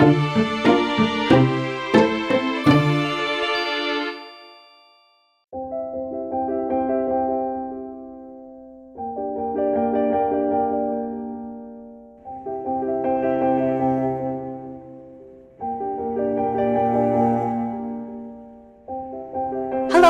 Hello,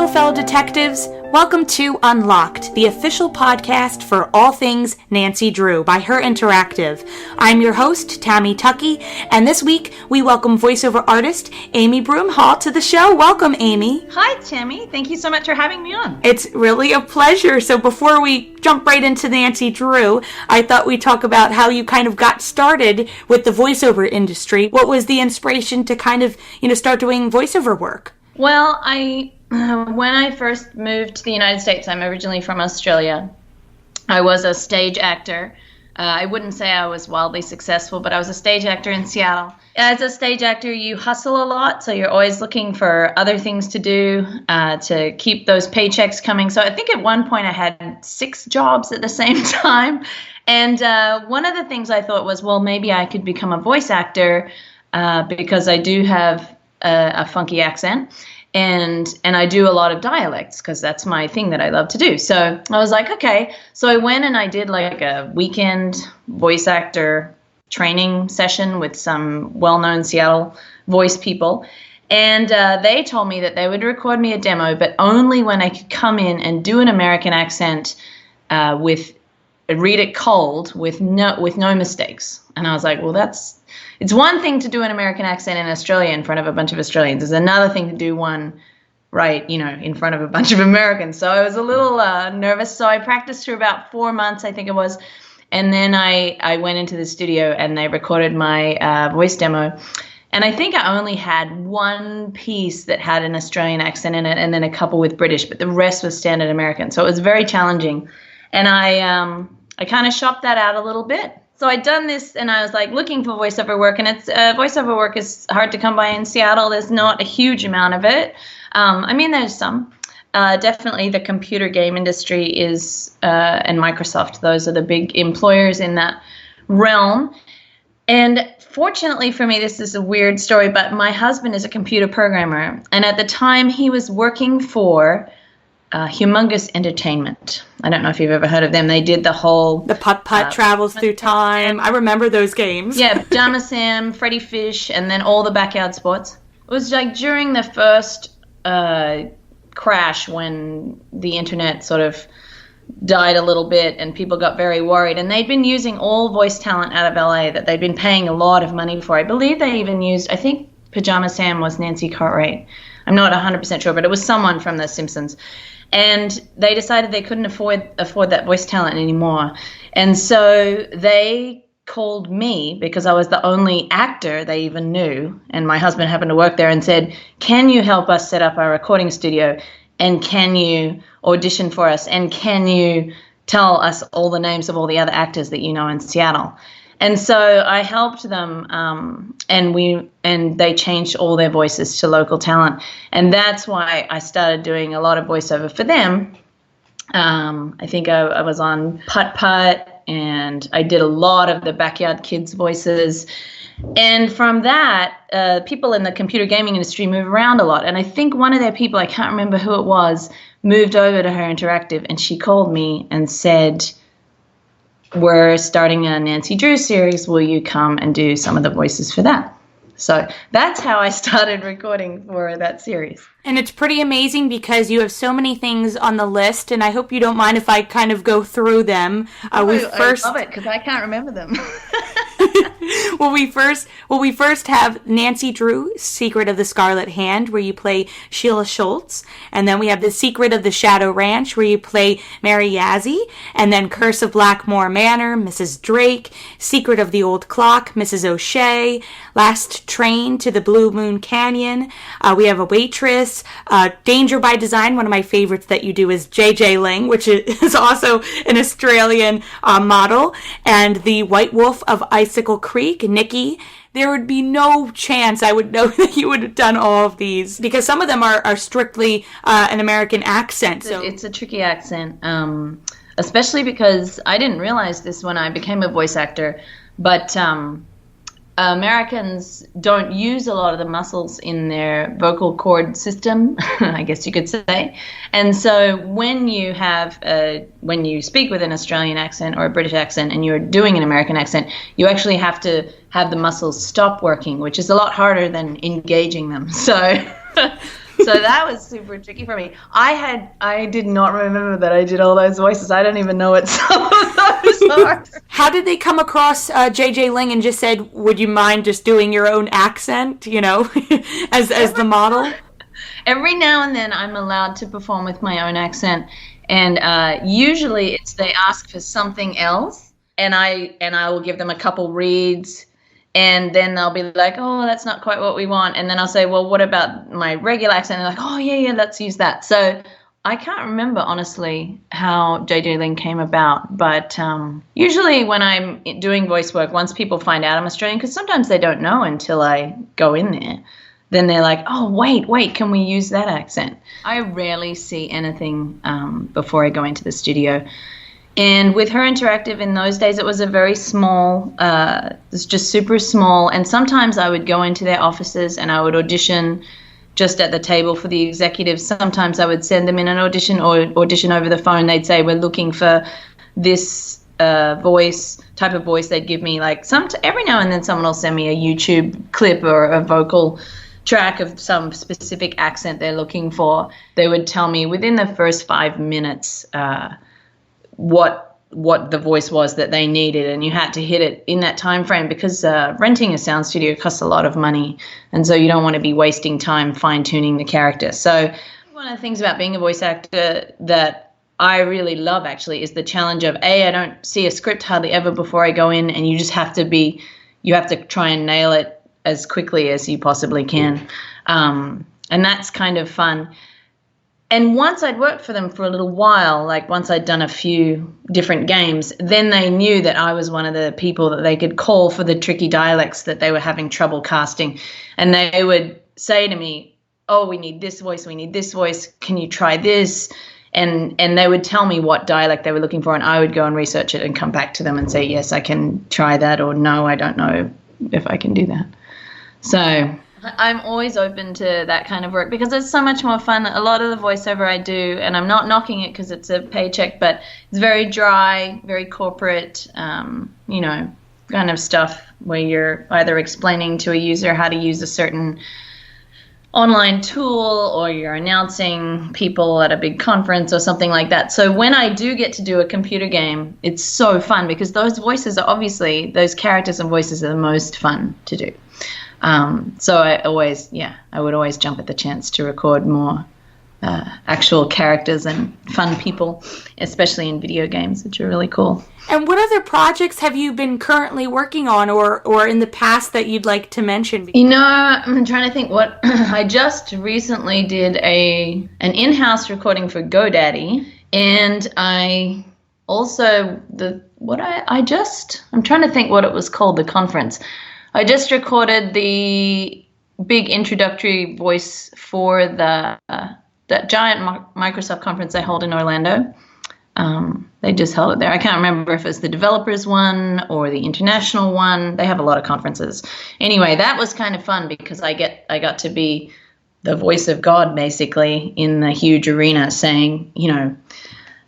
fellow detectives. Welcome to Unlocked, the official podcast for all things Nancy Drew by Her Interactive. I'm your host, Tammy Tuckey, and this week we welcome voiceover artist Amy Broomhall to the show. Welcome, Amy. Hi, Tammy. Thank you so much for having me on. It's really a pleasure. So before we jump right into Nancy Drew, I thought we'd talk about how you kind of got started with the voiceover industry. What was the inspiration to kind of, start doing voiceover work? Well, when I first moved to the United States, I'm originally from Australia. I was a stage actor. I wouldn't say I was wildly successful, but I was a stage actor in Seattle. As a stage actor, you hustle a lot, so you're always looking for other things to do to keep those paychecks coming. So I think at one point I had 6 jobs at the same time. And one of the things I thought was, well, maybe I could become a voice actor because I do have a funky accent. And I do a lot of dialects because that's my thing that I love to do. So I was like, okay. So I went and I did like a weekend voice actor training session with some well-known Seattle voice people. And they told me that they would record me a demo, but only when I could come in and do an American accent read it cold with no mistakes. And I was like, well, it's one thing to do an American accent in Australia in front of a bunch of Australians. It's another thing to do one in front of a bunch of Americans. So I was a little nervous. So I practiced for about 4 months, I think it was. And then I went into the studio and they recorded my voice demo. And I think I only had one piece that had an Australian accent in it and then a couple with British, but the rest was standard American. So it was very challenging. And I kind of shopped that out a little bit. So I'd done this and I was like looking for voiceover work, and voiceover work is hard to come by in Seattle. There's not a huge amount of it. There's some. Definitely the computer game industry is, and Microsoft, those are the big employers in that realm. And fortunately for me, this is a weird story, but my husband is a computer programmer. And at the time he was working for Humongous Entertainment. I don't know if you've ever heard of them. They did the Putt-Putt travels through time. I remember those games. Yeah, Pajama Sam, Freddy Fish, and then all the backyard sports. It was like during the first crash when the internet sort of died a little bit and people got very worried. And they'd been using all voice talent out of LA that they'd been paying a lot of money for. I believe they even used, I think Pajama Sam was Nancy Cartwright. I'm not 100% sure, but it was someone from The Simpsons. And they decided they couldn't afford that voice talent anymore. And so they called me because I was the only actor they even knew. And my husband happened to work there and said, can you help us set up our recording studio? And can you audition for us? And can you tell us all the names of all the other actors that you know in Seattle? And so I helped them, and they changed all their voices to local talent. And that's why I started doing a lot of voiceover for them. I think I was on Putt-Putt, and I did a lot of the Backyard Kids voices. And from that, people in the computer gaming industry move around a lot. And I think one of their people, I can't remember who it was, moved over to Her Interactive, and she called me and said, we're starting a Nancy Drew series. Will you come and do some of the voices for that? So that's how I started recording for that series. And it's pretty amazing because you have so many things on the list, and I hope you don't mind if I kind of go through them. I love it because I can't remember them. Well, we first have Nancy Drew, Secret of the Scarlet Hand, where you play Sheila Schultz. And then we have The Secret of the Shadow Ranch, where you play Mary Yazzie. And then Curse of Blackmore Manor, Mrs. Drake. Secret of the Old Clock, Mrs. O'Shea. Last Train to the Blue Moon Canyon. We have A Waitress. Danger by Design, one of my favorites that you do is J.J. Ling, which is also an Australian model. And The White Wolf of Icicle Creek, Nikki. There would be no chance I would know that you would have done all of these because some of them are strictly an American accent. So it's a tricky accent, especially because I didn't realize this when I became a voice actor, but Americans don't use a lot of the muscles in their vocal cord system, I guess you could say. And so when you speak with an Australian accent or a British accent and you're doing an American accent, you actually have to have the muscles stop working, which is a lot harder than engaging them. So so that was super tricky for me. I did not remember that I did all those voices. I don't even know what some of those are. How did they come across JJ Ling and just said, would you mind just doing your own accent, as the model? Every now and then I'm allowed to perform with my own accent, and usually it's they ask for something else, and I will give them a couple reads. And then they'll be like, oh, that's not quite what we want. And then I'll say, well, what about my regular accent? And they're like, oh, yeah, let's use that. So I can't remember, honestly, how JJ Ling came about. But usually when I'm doing voice work, once people find out I'm Australian, because sometimes they don't know until I go in there, then they're like, oh, wait, can we use that accent? I rarely see anything before I go into the studio. And with Her Interactive in those days, it was a very small, it's just super small. And sometimes I would go into their offices and I would audition just at the table for the executives. Sometimes I would send them in an audition or audition over the phone. They'd say, we're looking for this type of voice. They'd give me every now and then someone will send me a YouTube clip or a vocal track of some specific accent they're looking for. They would tell me within the first 5 minutes what the voice was that they needed, and you had to hit it in that time frame because renting a sound studio costs a lot of money, and so you don't want to be wasting time fine-tuning the character. So one of the things about being a voice actor that I really love actually is the challenge of I don't see a script hardly ever before I go in, and you just have to try and nail it as quickly as you possibly can, and that's kind of fun. And once I'd worked for them for a little while, once I'd done a few different games, then they knew that I was one of the people that they could call for the tricky dialects that they were having trouble casting. And they would say to me, oh, we need this voice, can you try this? And they would tell me what dialect they were looking for, and I would go and research it and come back to them and say, yes, I can try that, or no, I don't know if I can do that. So I'm always open to that kind of work because it's so much more fun. A lot of the voiceover I do, and I'm not knocking it because it's a paycheck, but it's very dry, very corporate, kind of stuff where you're either explaining to a user how to use a certain online tool or you're announcing people at a big conference or something like that. So when I do get to do a computer game, it's so fun because those voices are obviously, those characters and voices are the most fun to do. So I would always jump at the chance to record more actual characters and fun people, especially in video games, which are really cool. And what other projects have you been currently working on or in the past that you'd like to mention? I'm trying to think what I just recently did an in-house recording for GoDaddy, and I also I'm trying to think what it was called, the conference. I just recorded the big introductory voice for that giant Microsoft conference they hold in Orlando. They just held it there. I can't remember if it's the developers one or the international one. They have a lot of conferences. Anyway, that was kind of fun because I got to be the voice of God basically in the huge arena saying,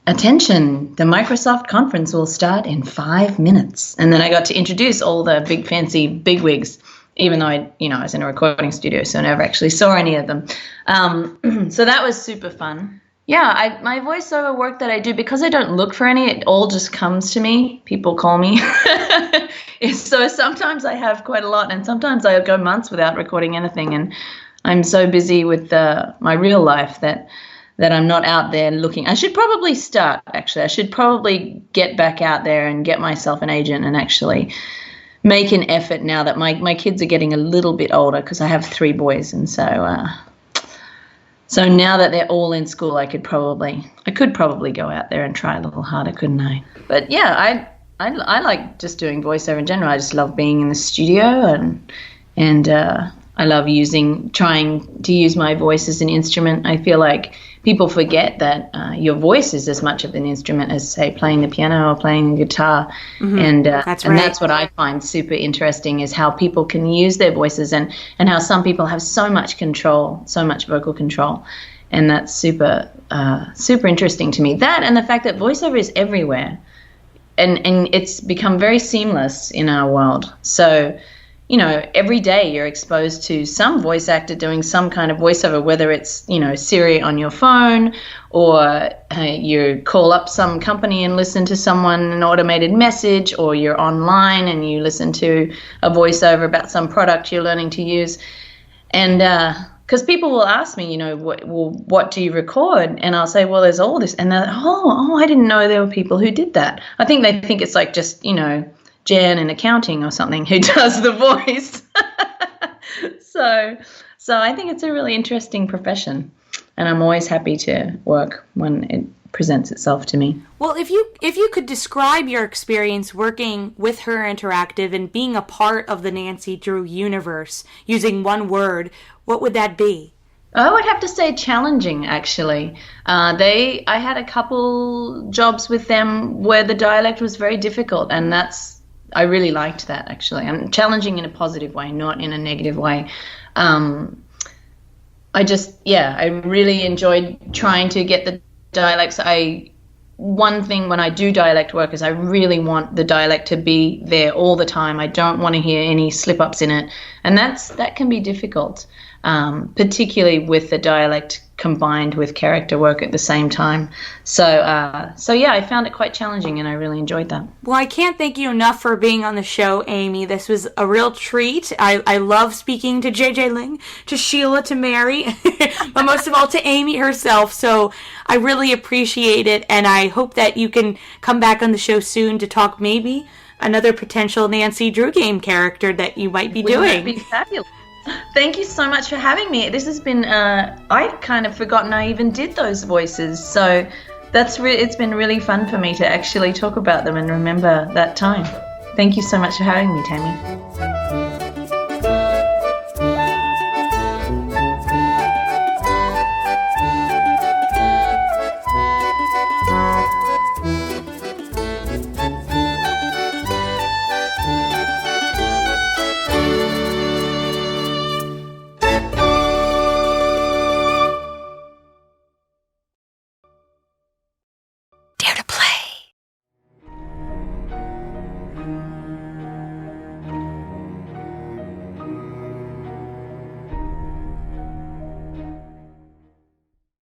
attention, the Microsoft conference will start in 5 minutes. And then I got to introduce all the big fancy bigwigs, even though I was in a recording studio, so I never actually saw any of them. So that was super fun. Yeah, my voiceover work that I do, because I don't look for any, it all just comes to me. People call me. So sometimes I have quite a lot, and sometimes I go months without recording anything. And I'm so busy with my real life that I'm not out there looking. I should probably start, actually. I should probably get back out there and get myself an agent and actually make an effort now that my kids are getting a little bit older, because I have 3 boys. And so now that they're all in school, I could probably go out there and try a little harder, couldn't I? But yeah, I like just doing voiceover in general. I just love being in the studio and I love trying to use my voice as an instrument. I feel like people forget that your voice is as much of an instrument as, say, playing the piano or playing the guitar. And That's right. and that's what I find super interesting, is how people can use their voices, and how some people have so much control, so much vocal control. And that's super interesting to me. That, and the fact that voiceover is everywhere, and it's become very seamless in our world. So, you know, every day you're exposed to some voice actor doing some kind of voiceover, whether it's, you know, Siri on your phone, or you call up some company and listen to someone, an automated message, or you're online and you listen to a voiceover about some product you're learning to use. And because people will ask me, you know, what do you record? And I'll say, well, there's all this. And they're like, oh, I didn't know there were people who did that. I think they think it's like just, you know, Jan in accounting or something who does the voice. So I think it's a really interesting profession, and I'm always happy to work when it presents itself to me. Well, if you could describe your experience working with Her Interactive and being a part of the Nancy Drew universe using one word, what would that be? I would have to say challenging, actually. I had a couple jobs with them where the dialect was very difficult, and I really liked that, actually. And challenging in a positive way, not in a negative way. I really enjoyed trying to get the dialects. One thing when I do dialect work is I really want the dialect to be there all the time. I don't want to hear any slip-ups in it. And that can be difficult, particularly with the dialect combined with character work at the same time. So yeah, I found it quite challenging, and I really enjoyed that. Well, I can't thank you enough for being on the show, Amy. This was a real treat. I love speaking to JJ Ling, to Sheila, to Mary, but most of all to Amy herself. So I really appreciate it, and I hope that you can come back on the show soon to talk maybe another potential Nancy Drew game character that you might be doing. That would be fabulous. Thank you so much for having me. This has been, I'd kind of forgotten I even did those voices. So it's been really fun for me to actually talk about them and remember that time. Thank you so much for having me, Tammy.